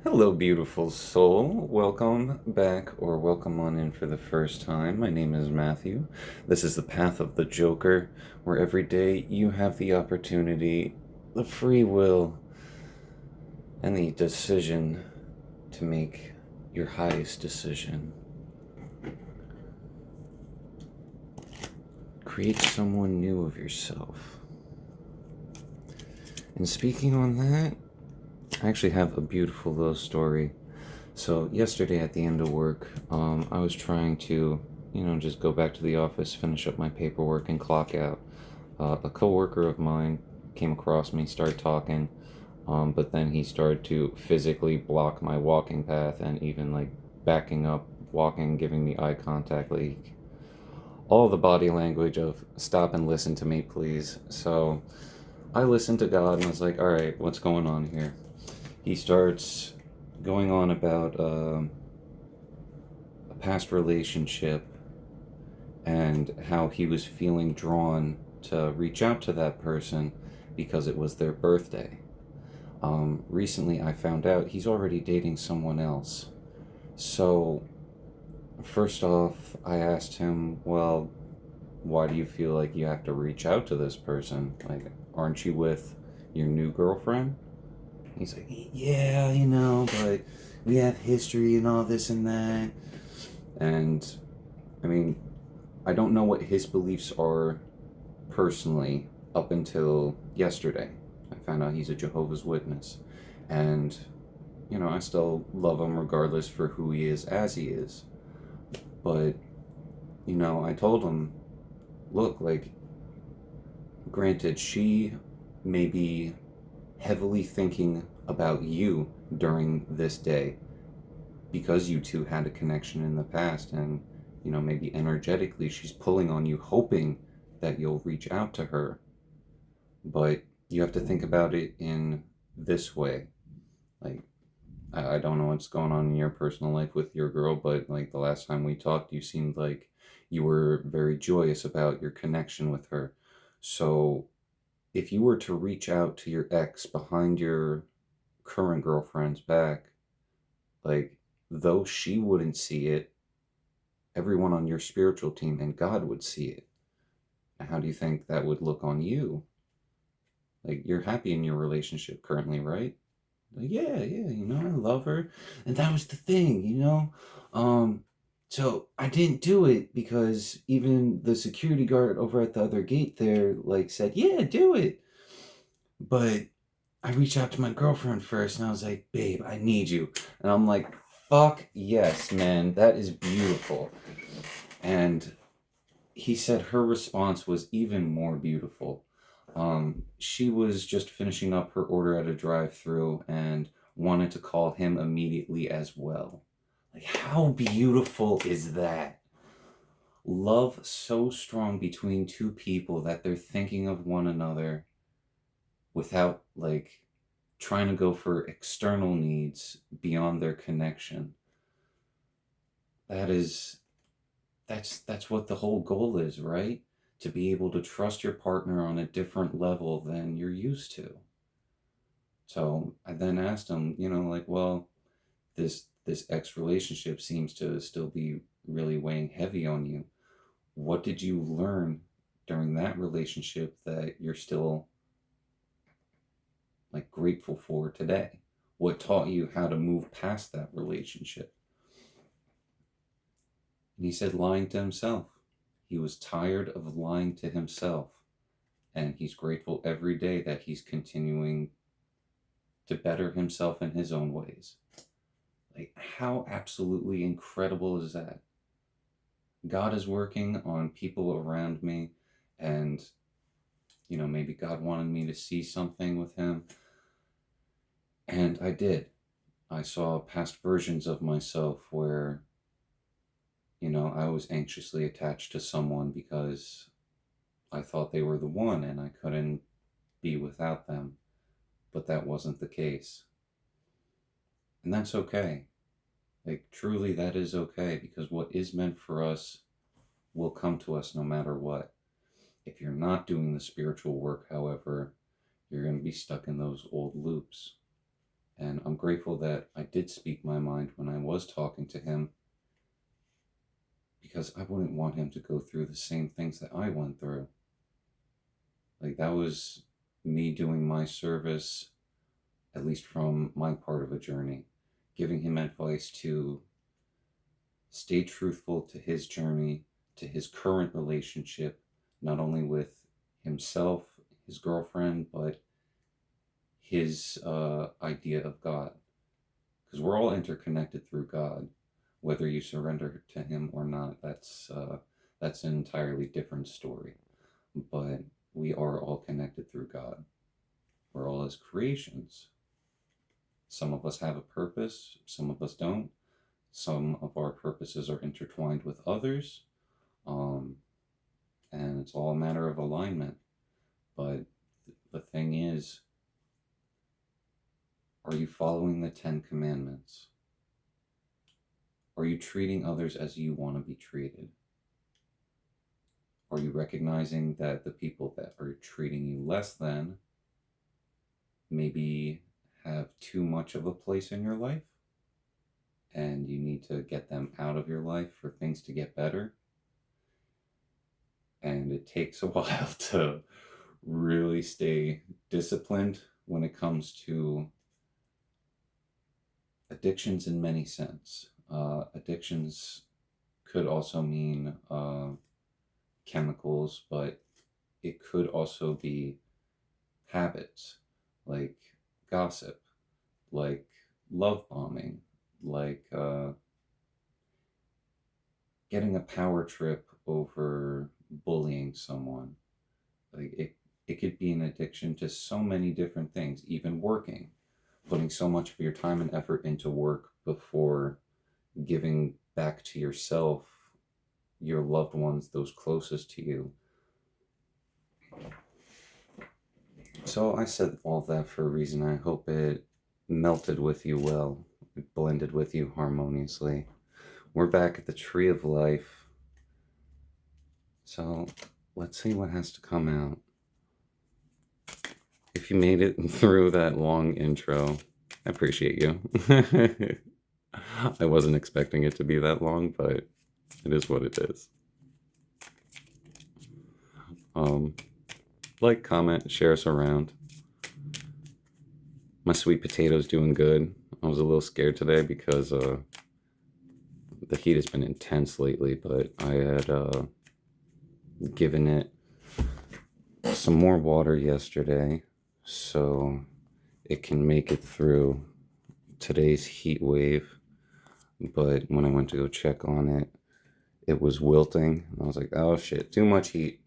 Hello, beautiful soul. Welcome back, or welcome on in for the first time. My name is Matthew. This is the Path of the Joker, where every day you have the opportunity, the free will, and the decision to make your highest decision. Create someone new of yourself. And speaking on that, I actually have a beautiful little story. So yesterday at the end of work, I was trying to, just go back to the office, finish up my paperwork, and clock out. A coworker of mine came across me, started talking, but then he started to physically block my walking path and even like backing up, walking, giving me eye contact, like all the body language of stop and listen to me, please. So I listened to God and was like, all right, what's going on here? He starts going on about a past relationship and how he was feeling drawn to reach out to that person because it was their birthday. Recently, I found out he's already dating someone else. So, first off, I asked him, well, why do you feel like you have to reach out to this person? Like, aren't you with your new girlfriend? He's like, yeah, but we have history and all this and that. And I mean, I don't know what his beliefs are personally up until yesterday. I found out he's a Jehovah's Witness. And, I still love him regardless for who he is as he is. But, I told him, look, like, granted, she may be heavily thinking about you during this day because you two had a connection in the past, and maybe energetically she's pulling on you, hoping that you'll reach out to her. But you have to think about it in this way. Like, I don't know what's going on in your personal life with your girl, but like the last time we talked, you seemed like you were very joyous about your connection with her. So if you were to reach out to your ex behind your current girlfriend's back, like, though she wouldn't see it, everyone on your spiritual team and God would see it. How do you think that would look on you? Like, you're happy in your relationship currently, right? Like, yeah, yeah, I love her. And that was the thing. Um, so I didn't do it because even the security guard over at the other gate there, like, said, yeah, do it. But I reached out to my girlfriend first and I was like, babe, I need you. And I'm like, fuck yes, man, that is beautiful. And he said her response was even more beautiful. She was just finishing up her order at a drive-through and wanted to call him immediately as well. Like, how beautiful is that? Love so strong between two people that they're thinking of one another without, like, trying to go for external needs beyond their connection. That is that's what the whole goal is, right? To be able to trust your partner on a different level than you're used to. So I then asked him, like, well, this ex relationship seems to still be really weighing heavy on you. What did you learn during that relationship that you're still like grateful for today? What taught you how to move past that relationship? And he said lying to himself. He was tired of lying to himself. And he's grateful every day that he's continuing to better himself in his own ways. Like, how absolutely incredible is that? God is working on people around me, and, maybe God wanted me to see something with him. And I did. I saw past versions of myself where, I was anxiously attached to someone because I thought they were the one and I couldn't be without them. But that wasn't the case. And that's okay. Like, truly, that is okay, because what is meant for us will come to us no matter what. If you're not doing the spiritual work, however, you're going to be stuck in those old loops. And I'm grateful that I did speak my mind when I was talking to him, because I wouldn't want him to go through the same things that I went through. Like, that was me doing my service, at least from my part of a journey, giving him advice to stay truthful to his journey, to his current relationship, not only with himself, his girlfriend, but his idea of God. Because we're all interconnected through God. Whether you surrender to him or not, that's an entirely different story. But we are all connected through God. We're all his creations. Some of us have a purpose, some of us don't. Some of our purposes are intertwined with others. And it's all a matter of alignment. But the thing is, are you following the 10 Commandments? Are you treating others as you want to be treated? Are you recognizing that the people that are treating you less than maybe have too much of a place in your life, and you need to get them out of your life for things to get better? And it takes a while to really stay disciplined when it comes to addictions in many sense. Addictions could also mean chemicals, but it could also be habits like gossip, like love bombing, like getting a power trip over bullying someone. Like it could be an addiction to so many different things, even working, putting so much of your time and effort into work before giving back to yourself, your loved ones, those closest to you. So I said all that for a reason. I hope it melted with you well. It blended with you harmoniously. We're back at the Tree of Life. So let's see what has to come out. If you made it through that long intro, I appreciate you. I wasn't expecting it to be that long, but it is what it is. Like, comment, share us around. My sweet potato's doing good. I was a little scared today because the heat has been intense lately, but I had given it some more water yesterday so it can make it through today's heat wave. But when I went to go check on it, it was wilting. I was like, oh shit, too much heat.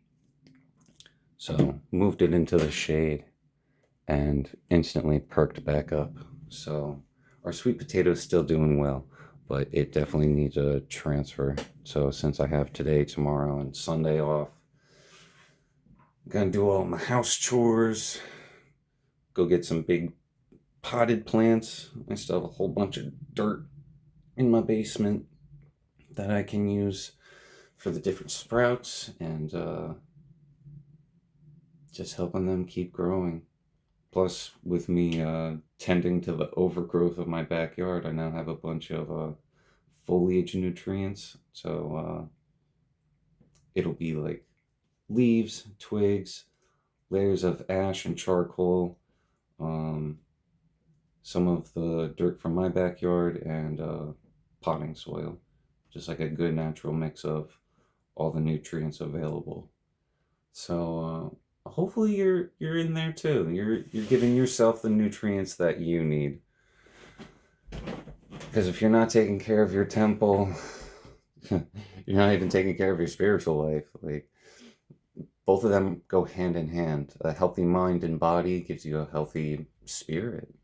So moved it into the shade and instantly perked back up. So our sweet potato is still doing well, but it definitely needs a transfer. So since I have today, tomorrow, and Sunday off, I'm gonna do all my house chores, go get some big potted plants. I still have a whole bunch of dirt in my basement that I can use for the different sprouts, and just helping them keep growing. Plus, with me tending to the overgrowth of my backyard, I now have a bunch of foliage nutrients. So it'll be like leaves, twigs, layers of ash and charcoal, some of the dirt from my backyard, and potting soil. Just like a good natural mix of all the nutrients available. So hopefully you're in there too. You're giving yourself the nutrients that you need. Because if you're not taking care of your temple, you're not even taking care of your spiritual life. Like, both of them go hand in hand. A healthy mind and body gives you a healthy spirit.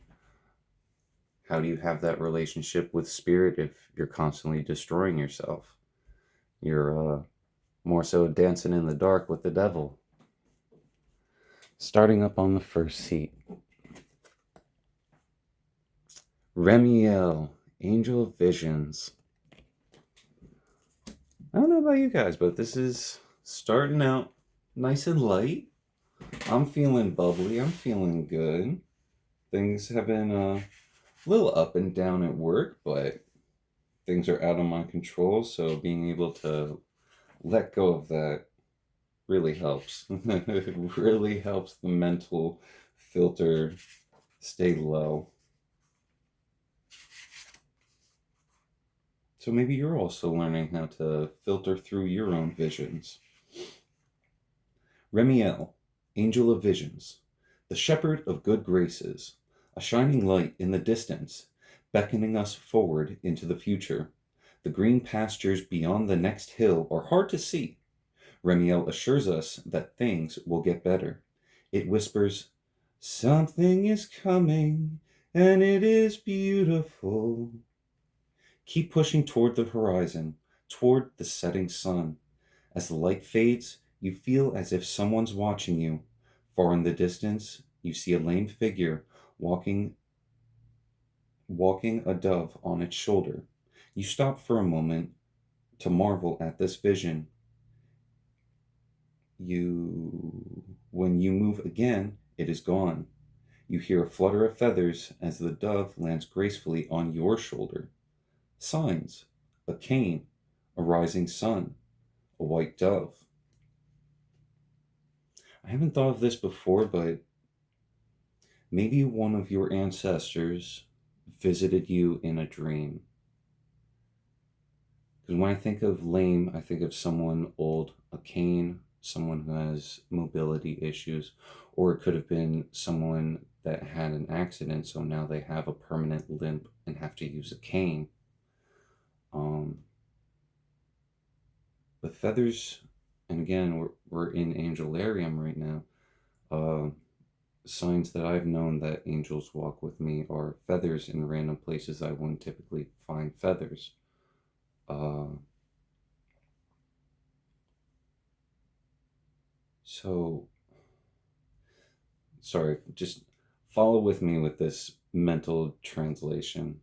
How do you have that relationship with spirit if you're constantly destroying yourself? You're more so dancing in the dark with the devil. Starting up on the first seat. Remiel, Angel of Visions. I don't know about you guys, but this is starting out nice and light. I'm feeling bubbly. I'm feeling good. Things have been A little up and down at work, but things are out of my control, so being able to let go of that really helps. It really helps the mental filter stay low. So maybe you're also learning how to filter through your own visions. Remiel, angel of visions, the shepherd of good graces, a shining light in the distance, beckoning us forward into the future. The green pastures beyond the next hill are hard to see. Remiel assures us that things will get better. It whispers, "Something is coming, and it is beautiful." Keep pushing toward the horizon, toward the setting sun. As the light fades, you feel as if someone's watching you. Far in the distance, you see a lame figure walking a dove on its shoulder. You stop for a moment to marvel at this vision. When you move again, it is gone. You hear a flutter of feathers as the dove lands gracefully on your shoulder. Signs: a cane, a rising sun, a white dove. I haven't thought of this before, but maybe one of your ancestors visited you in a dream. Because when I think of lame, I think of someone old, a cane, someone who has mobility issues, or it could have been someone that had an accident, so now they have a permanent limp and have to use a cane. The feathers, and again, we're in Angelarium right now. Signs that I've known that angels walk with me are feathers in random places I wouldn't typically find feathers. So, sorry, just follow with me with this mental translation.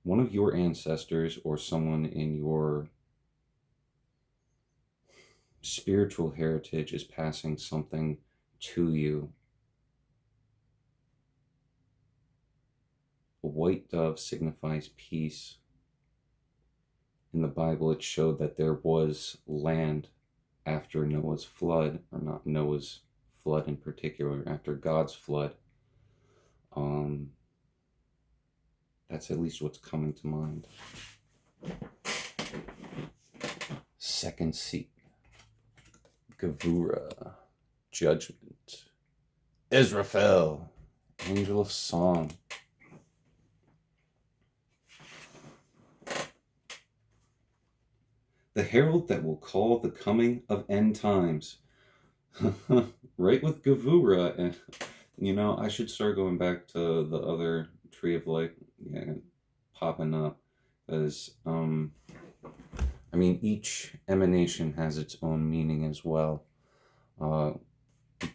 One of your ancestors or someone in your spiritual heritage is passing something to you. A white dove signifies peace. In the Bible, it showed that there was land after Noah's flood, or not Noah's flood in particular, after God's flood. That's at least what's coming to mind. Second seat. Gavura. Judgment. Israfel. Angel of Song. The herald that will call the coming of end times. Right with Gavura. And, I should start going back to the other Tree of Life popping up. Because, each emanation has its own meaning as well.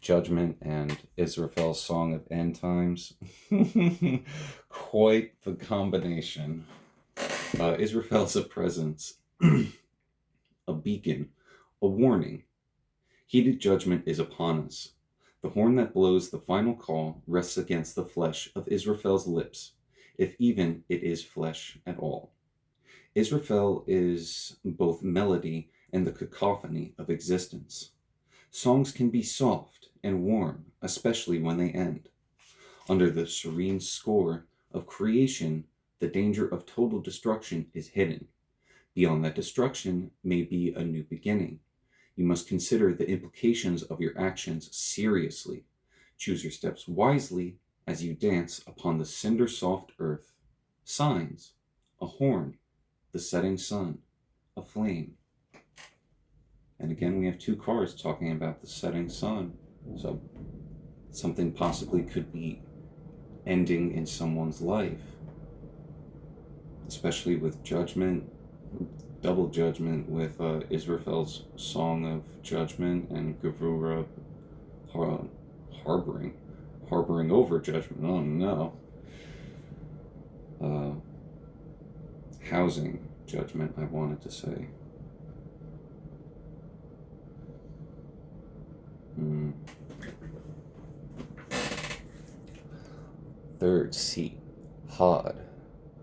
Judgment and Israfel's Song of End Times. Quite the combination. Israfel's a presence, a beacon, a warning. Heated judgment is upon us. The horn that blows the final call rests against the flesh of Israfel's lips, if even it is flesh at all. Israfel is both melody and the cacophony of existence. Songs can be soft and warm, especially when they end. Under the serene score of creation, the danger of total destruction is hidden. Beyond that destruction may be a new beginning. You must consider the implications of your actions seriously. Choose your steps wisely as you dance upon the cinder-soft earth. Signs: a horn, the setting sun, a flame. And again, we have two cards talking about the setting sun. So something possibly could be ending in someone's life, especially with judgment, double judgment with Israfel's Song of Judgment and Gavura harboring over judgment. Oh no. Housing judgment, I wanted to say. Third seat, Hod,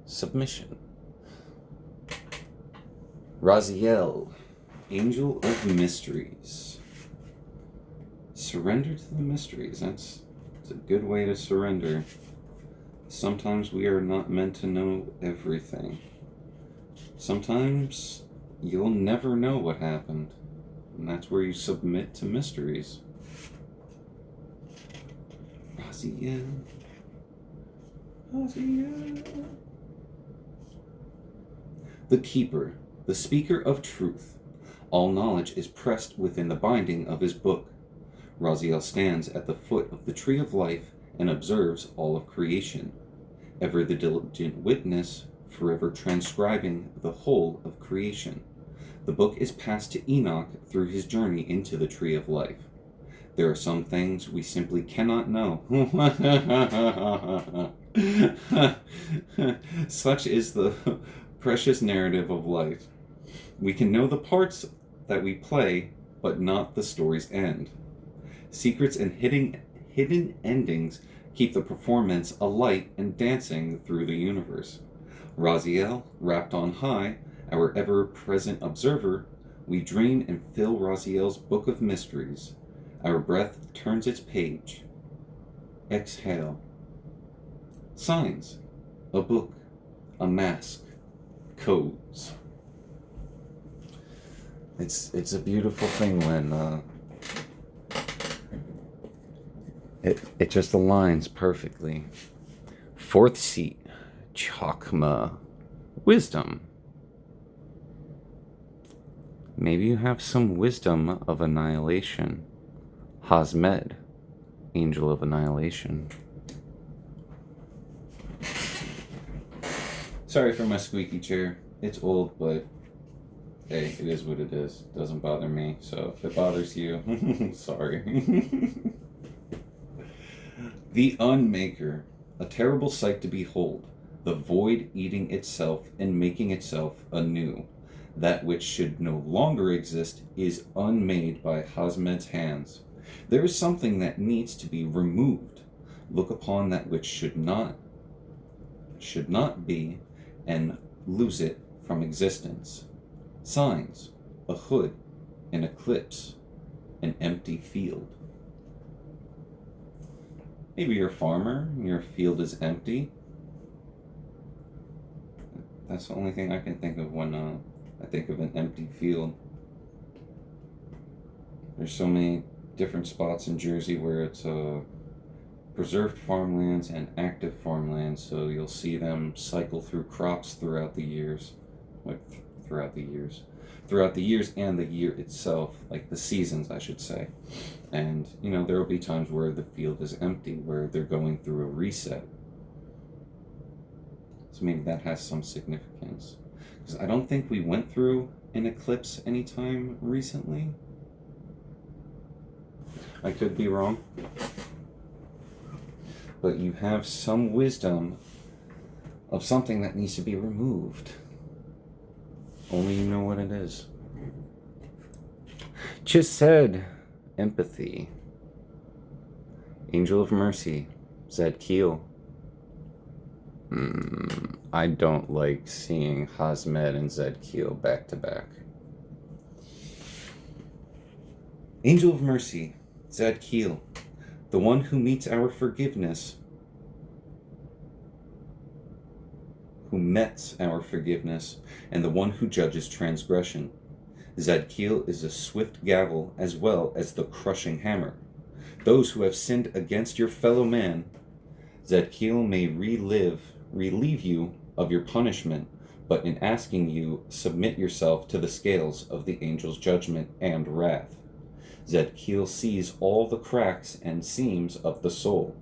submission. Raziel, angel of mysteries. Surrender to the mysteries. That's a good way to surrender. Sometimes we are not meant to know everything. Sometimes you'll never know what happened. And that's where you submit to mysteries. Raziel. Raziel. The Keeper, the speaker of truth. All knowledge is pressed within the binding of his book. Raziel stands at the foot of the tree of life and observes all of creation. Ever the diligent witness, forever transcribing the whole of creation. The book is passed to Enoch through his journey into the tree of life. There are some things we simply cannot know. Such is the precious narrative of life. We can know the parts that we play, but not the story's end. Secrets and hidden endings keep the performance alight and dancing through the universe. Raziel, wrapped on high, our ever-present observer, we dream and fill Raziel's book of mysteries. Our breath turns its page. Exhale. Signs. A book. A mask. Codes. It's a beautiful thing when it just aligns perfectly. Fourth seat, Chakma, wisdom. Maybe you have some wisdom of annihilation. Hazmed, angel of annihilation. Sorry for my squeaky chair. It's old, but hey, it is what it is. It doesn't bother me, so if it bothers you, sorry. The Unmaker, a terrible sight to behold, the void eating itself and making itself anew. That which should no longer exist is unmade by Hazmed's hands. There is something that needs to be removed. Look upon that which should not be, and lose it from existence. Signs, a hood, an eclipse, an empty field. Maybe you're a farmer, your field is empty. That's the only thing I can think of when I think of an empty field. There's so many different spots in Jersey where it's preserved farmlands and active farmlands, so you'll see them cycle through crops throughout the years. Throughout the years and the year itself, like the seasons, I should say. And, there will be times where the field is empty, where they're going through a reset. So maybe that has some significance. Because I don't think we went through an eclipse anytime recently. I could be wrong. But you have some wisdom of something that needs to be removed. Only you know what it is. Just said, empathy. Angel of Mercy, Zed Keel. I don't like seeing Hazmed and Zed Keel back to back. Angel of Mercy, Zed Keel, the one who meets our forgiveness, who mets our forgiveness, and the one who judges transgression. Zed Keel is a swift gavel as well as the crushing hammer. Those who have sinned against your fellow man, Zed Keel may relieve you of your punishment, but in asking you, submit yourself to the scales of the angel's judgment and wrath. Zed Keel sees all the cracks and seams of the soul,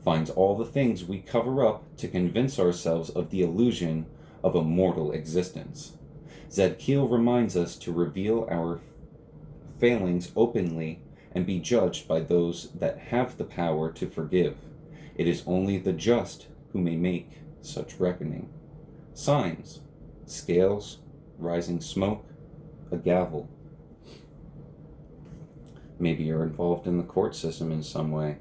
finds all the things we cover up to convince ourselves of the illusion of a mortal existence. Zed Keel reminds us to reveal our failings openly and be judged by those that have the power to forgive. It is only the just who may make such reckoning. Signs, scales, rising smoke, a gavel. Maybe you're involved in the court system in some way.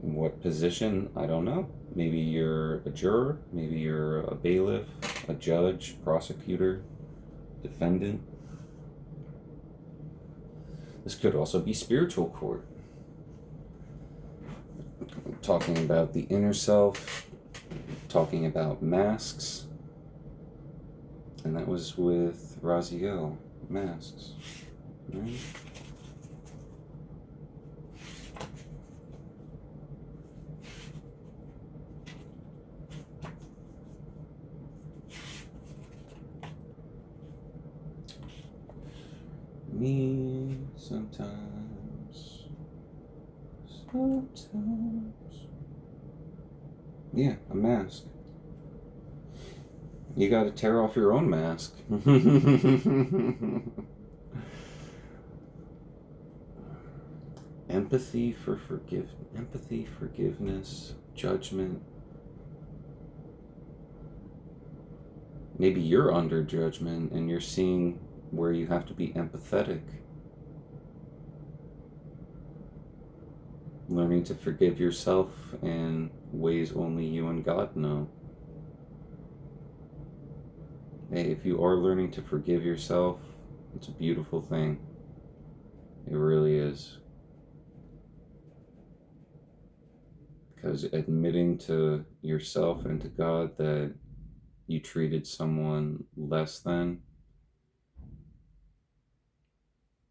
What position? I don't know. Maybe you're a juror, maybe you're a bailiff, a judge, prosecutor, defendant. This could also be spiritual court. Talking about the inner self, talking about masks. And that was with Raziel, masks. Right? Me sometimes. Yeah, a mask. You gotta tear off your own mask. Empathy, forgiveness, judgment. Maybe you're under judgment and you're seeing where you have to be empathetic. Learning to forgive yourself in ways only you and God know. Hey, if you are learning to forgive yourself, it's a beautiful thing. It really is. Because admitting to yourself and to God that you treated someone less than,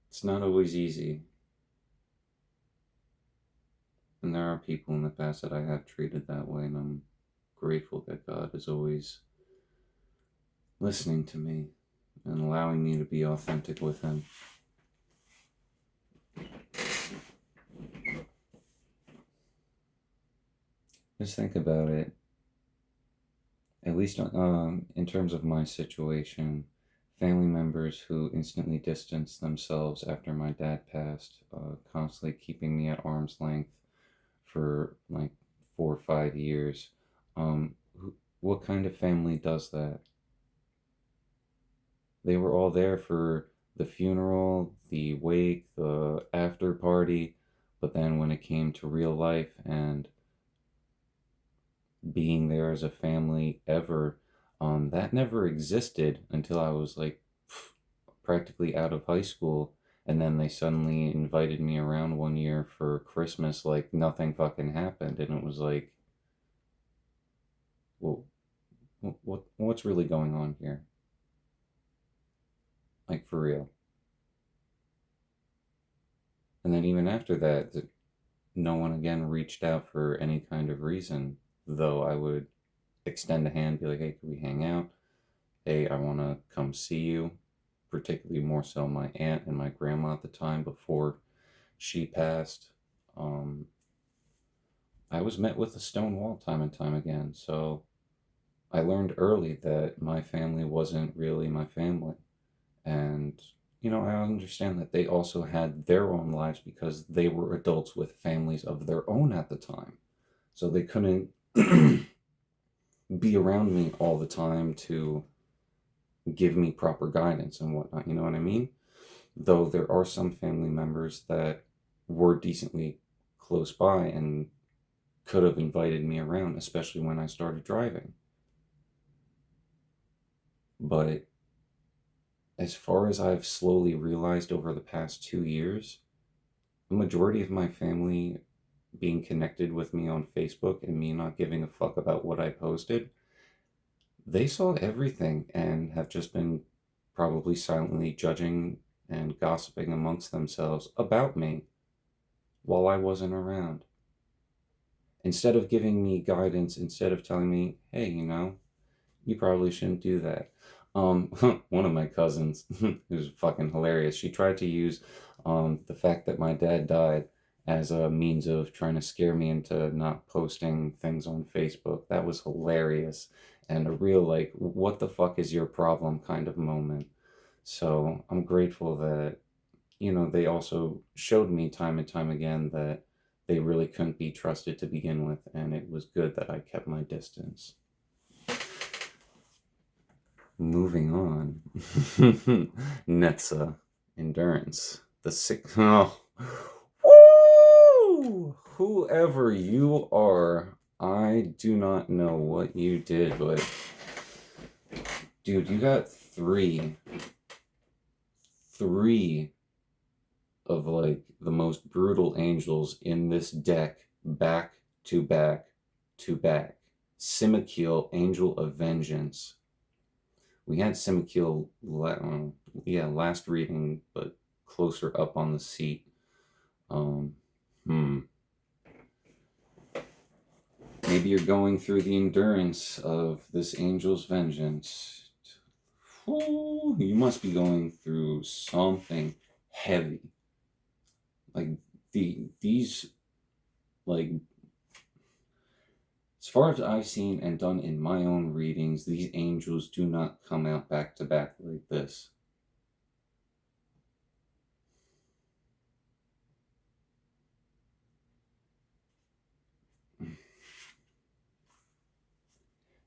it's not always easy. And there are people in the past that I have treated that way, and I'm grateful that God is always listening to me and allowing me to be authentic with Him. Just think about it. At least in terms of my situation, family members who instantly distanced themselves after my dad passed, constantly keeping me at arm's length for like 4 or 5 years. What kind of family does that? They were all there for the funeral, the wake, the after party, but then when it came to real life and being there as a family ever, that never existed until I was like practically out of high school. And then they suddenly invited me around one year for Christmas, like nothing fucking happened. And it was like, well, what's really going on here? Like for real. And then even after that, no one again reached out for any kind of reason, though I would extend a hand, be like, hey, could we hang out? Hey, I want to come see you. Particularly more so my aunt and my grandma at the time before she passed. Um, I was met with a stone wall time and time again. So I learned early that my family wasn't really my family. And, I understand that they also had their own lives because they were adults with families of their own at the time. So they couldn't be around me all the time to give me proper guidance and whatnot. You know what I mean? Though there are some family members that were decently close by and could have invited me around, especially when I started driving. But as far as I've slowly realized over the past 2 years, the majority of my family being connected with me on Facebook and me not giving a fuck about what I posted, they saw everything and have just been probably silently judging and gossiping amongst themselves about me while I wasn't around. Instead of giving me guidance, instead of telling me, hey, you probably shouldn't do that. One of my cousins, who's fucking hilarious, she tried to use the fact that my dad died as a means of trying to scare me into not posting things on Facebook. That was hilarious and a real, like, what the fuck is your problem kind of moment. So I'm grateful that, they also showed me time and time again that they really couldn't be trusted to begin with, and it was good that I kept my distance. Moving on. Netza, endurance. The sick. Oh. Whoever you are, I do not know what you did, but dude, you got three of like the most brutal angels in this deck, back to back to back. Simikiel, Angel of Vengeance. We had Simikiel, last reading, but closer up on the seat. Um, hmm. Maybe you're going through the endurance of this Angel's Vengeance. Ooh, you must be going through something heavy. Like these like as far as I've seen and done in my own readings, these angels do not come out back to back like this.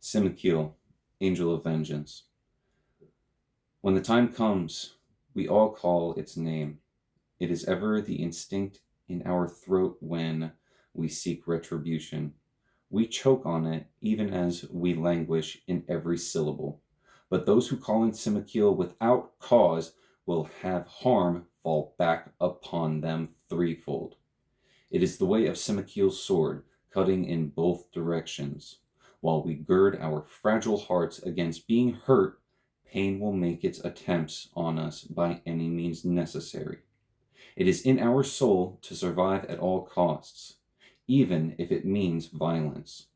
Simikiel, Angel of Vengeance. When the time comes, we all call its name. It is ever the instinct in our throat when we seek retribution. We choke on it even as we languish in every syllable. But those who call in Simikiel without cause will have harm fall back upon them threefold. It is the way of Simikiel's sword, cutting in both directions. While we gird our fragile hearts against being hurt, pain will make its attempts on us by any means necessary. It is in our soul to survive at all costs, even if it means violence.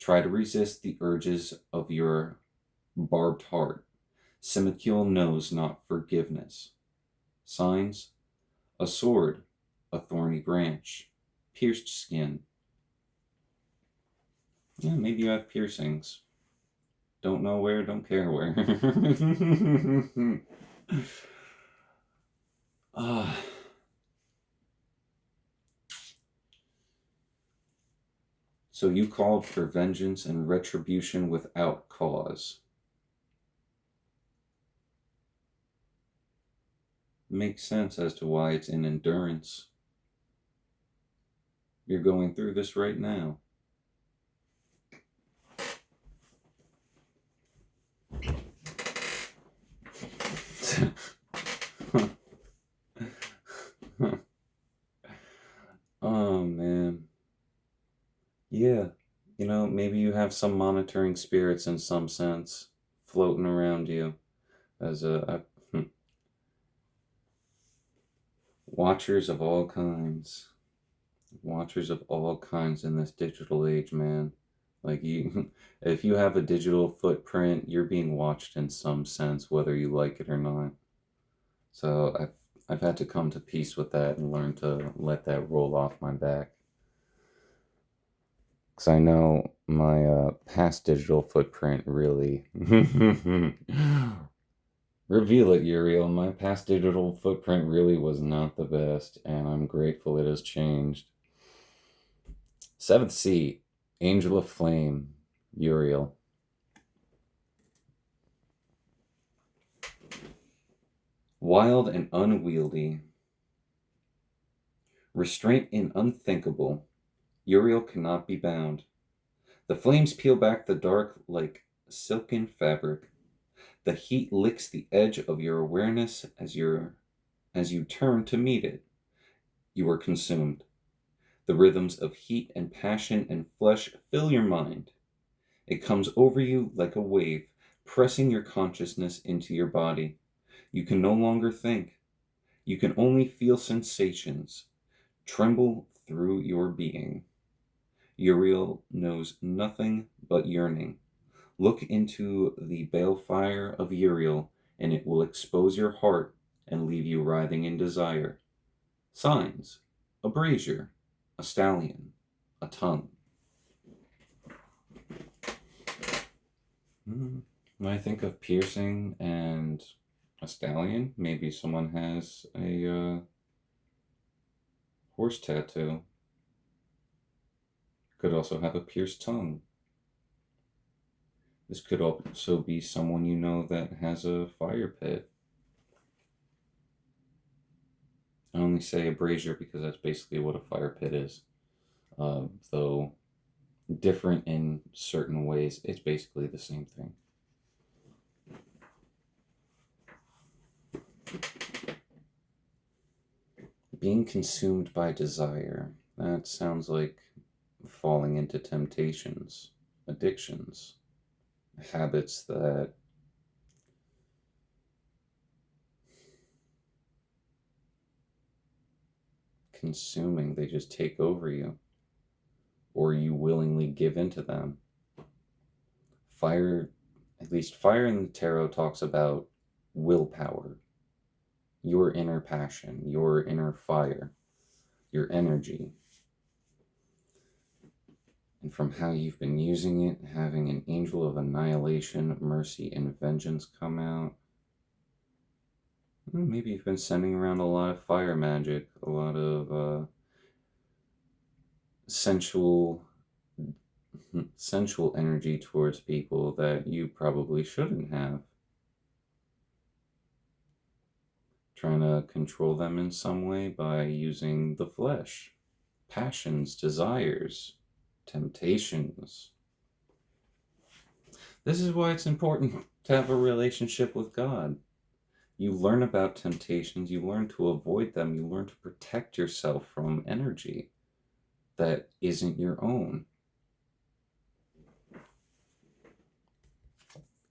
Try to resist the urges of your barbed heart. Simikiel knows not forgiveness. Signs: a sword, a thorny branch, pierced skin. Yeah, maybe you have piercings. Don't know where, don't care where. Ah. So you called for vengeance and retribution without cause. Makes sense as to why it's in endurance. You're going through this right now. Oh man. Yeah. Maybe you have some monitoring spirits in some sense floating around you as watchers of all kinds. Watchers of all kinds in this digital age, man. Like if you have a digital footprint, you're being watched in some sense, whether you like it or not. So I've had to come to peace with that and learn to let that roll off my back. Because I know my past digital footprint really reveal it, Uriel. My past digital footprint really was not the best, and I'm grateful it has changed. Seventh seat, Angel of Flame, Uriel. Wild and unwieldy. Restraint in unthinkable. Uriel cannot be bound. The flames peel back the dark like silken fabric. The heat licks the edge of your awareness as you turn to meet it. You are consumed. The rhythms of heat and passion and flesh fill your mind. It comes over you like a wave, pressing your consciousness into your body. You can no longer think. You can only feel sensations tremble through your being. Uriel knows nothing but yearning. Look into the balefire of Uriel, and it will expose your heart and leave you writhing in desire. Signs: a brazier, a stallion, a tongue. When I think of piercing and a stallion, maybe someone has a horse tattoo. Could also have a pierced tongue. This could also be someone you know that has a fire pit. I only say a brazier because that's basically what a fire pit is. Though different in certain ways, it's basically the same thing. Being consumed by desire. That sounds like falling into temptations, addictions, habits that consuming, they just take over you, or you willingly give into them. Fire, at least fire in the tarot talks about willpower, your inner passion, your inner fire, your energy. And from how you've been using it, having an angel of annihilation, mercy, and vengeance come out. Maybe you've been sending around a lot of fire magic, a lot of sensual energy towards people that you probably shouldn't have. Trying to control them in some way by using the flesh, passions, desires, temptations. This is why it's important to have a relationship with God. You learn about temptations, you learn to avoid them, you learn to protect yourself from energy that isn't your own.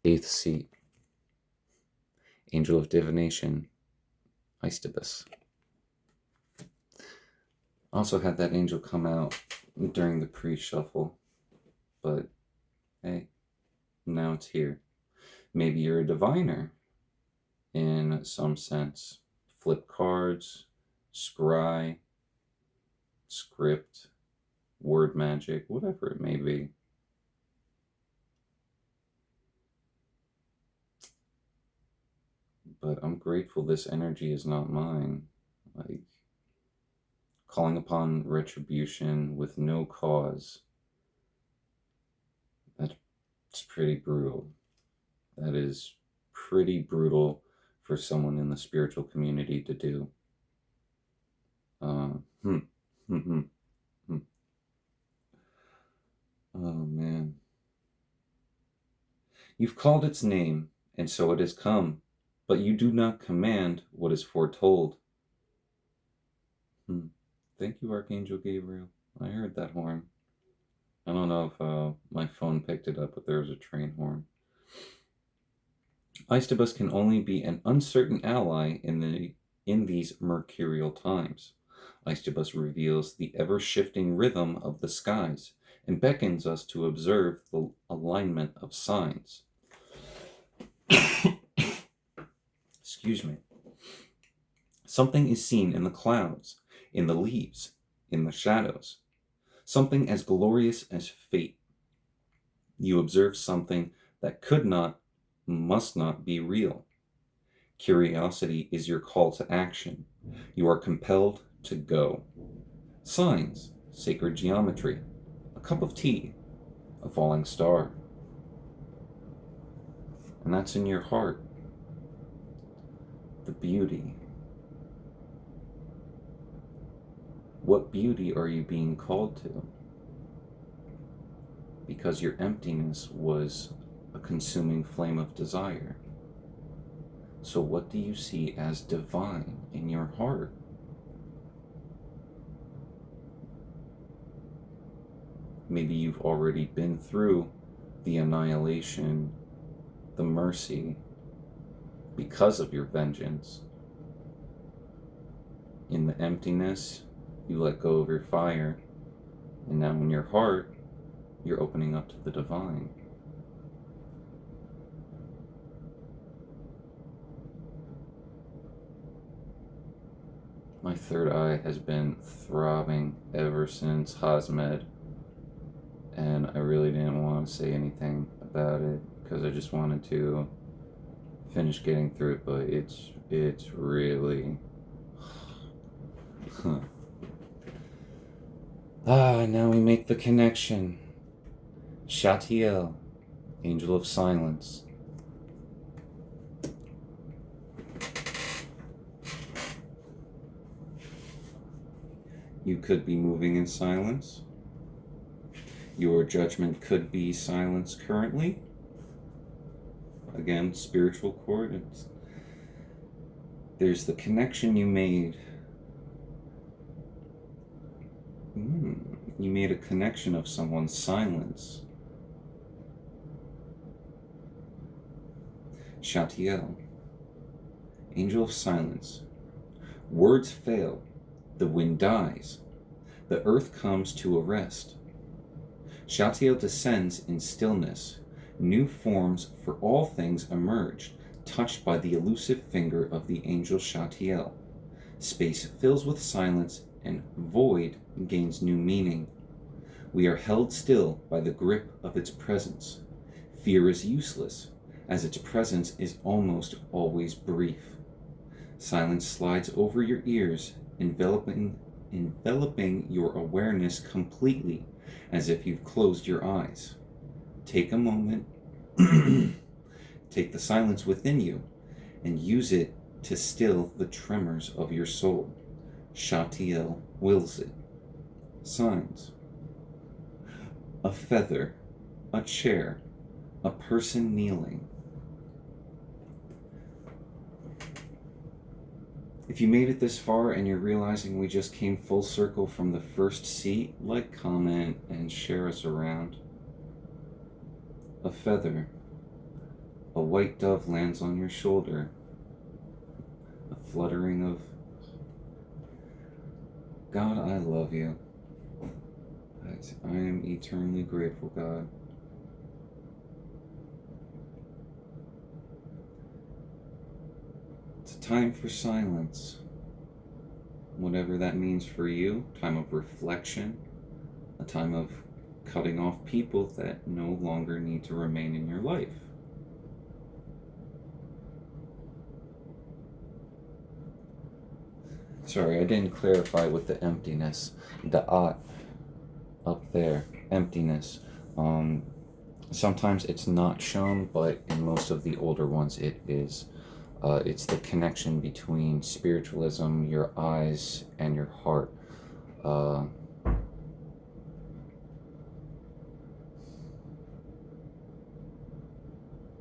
8th seat, Angel of Divination, Aistibus. Also had that angel come out during the pre-shuffle, but hey, now it's here. Maybe you're a diviner in some sense. Flip cards, scry, script, word magic, whatever it may be. But I'm grateful this energy is not mine. Like, calling upon retribution with no cause. That's pretty brutal. That is pretty brutal for someone in the spiritual community to do. Oh man. You've called its name, and so it has come, but you do not command what is foretold. Thank you, Archangel Gabriel. I heard that horn. I don't know if my phone picked it up, but there was a train horn. Aistibus can only be an uncertain ally in these mercurial times. Aistibus reveals the ever-shifting rhythm of the skies and beckons us to observe the alignment of signs. Excuse me. Something is seen in the clouds, in the leaves, in the shadows. Something as glorious as fate. You observe something that could not, must not be real. Curiosity is your call to action. You are compelled to go. Signs, sacred geometry, a cup of tea, a falling star. And that's in your heart. The beauty. What beauty are you being called to? Because your emptiness was a consuming flame of desire. So what do you see as divine in your heart? Maybe you've already been through the annihilation, the mercy, because of your vengeance. In the emptiness, you let go of your fire, and now in your heart, you're opening up to the divine. My third eye has been throbbing ever since Hazmed, and I really didn't want to say anything about it because I just wanted to finish getting through it, but it's really now we make the connection. Shatiel, Angel of Silence. You could be moving in silence. Your judgment could be silence currently. Again, spiritual cord. There's the connection you made. You made a connection of someone's silence. Shatiel, angel of silence. Words fail. The wind dies. The earth comes to a rest. Shatiel descends in stillness. New forms for all things emerge, touched by the elusive finger of the angel Shatiel. Space fills with silence, and void gains new meaning. We are held still by the grip of its presence. Fear is useless, as its presence is almost always brief. Silence slides over your ears, enveloping your awareness completely, as if you've closed your eyes. Take a moment, take the silence within you, and use it to still the tremors of your soul. Shatiel wills it. Signs: a feather, a chair, a person kneeling. If you made it this far and you're realizing we just came full circle from the first seat, like, comment, and share us around. A feather. A white dove lands on your shoulder. A fluttering of, God, I love you. I am eternally grateful, God. It's a time for silence. Whatever that means for you, time of reflection, a time of cutting off people that no longer need to remain in your life. Sorry, I didn't clarify with the emptiness. The up there, emptiness. Sometimes it's not shown, but in most of the older ones it is. It's the connection between spiritualism, your eyes, and your heart. A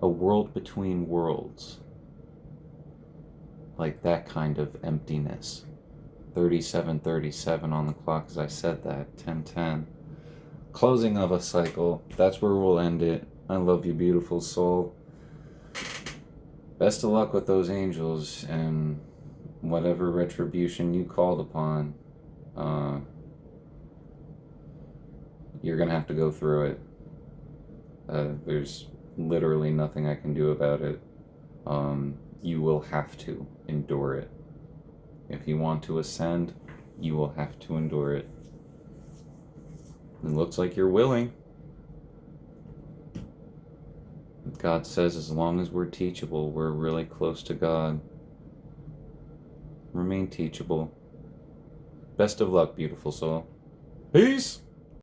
world between worlds. Like that kind of emptiness. 37:37 on the clock as I said that. 10:10. Closing of a cycle. That's where we'll end it. I love you, beautiful soul. Best of luck with those angels and whatever retribution you called upon. You're gonna have to go through it. There's literally nothing I can do about it. You will have to endure it. If you want to ascend, you will have to endure it. It looks like you're willing. God says as long as we're teachable, we're really close to God. Remain teachable. Best of luck, beautiful soul. Peace!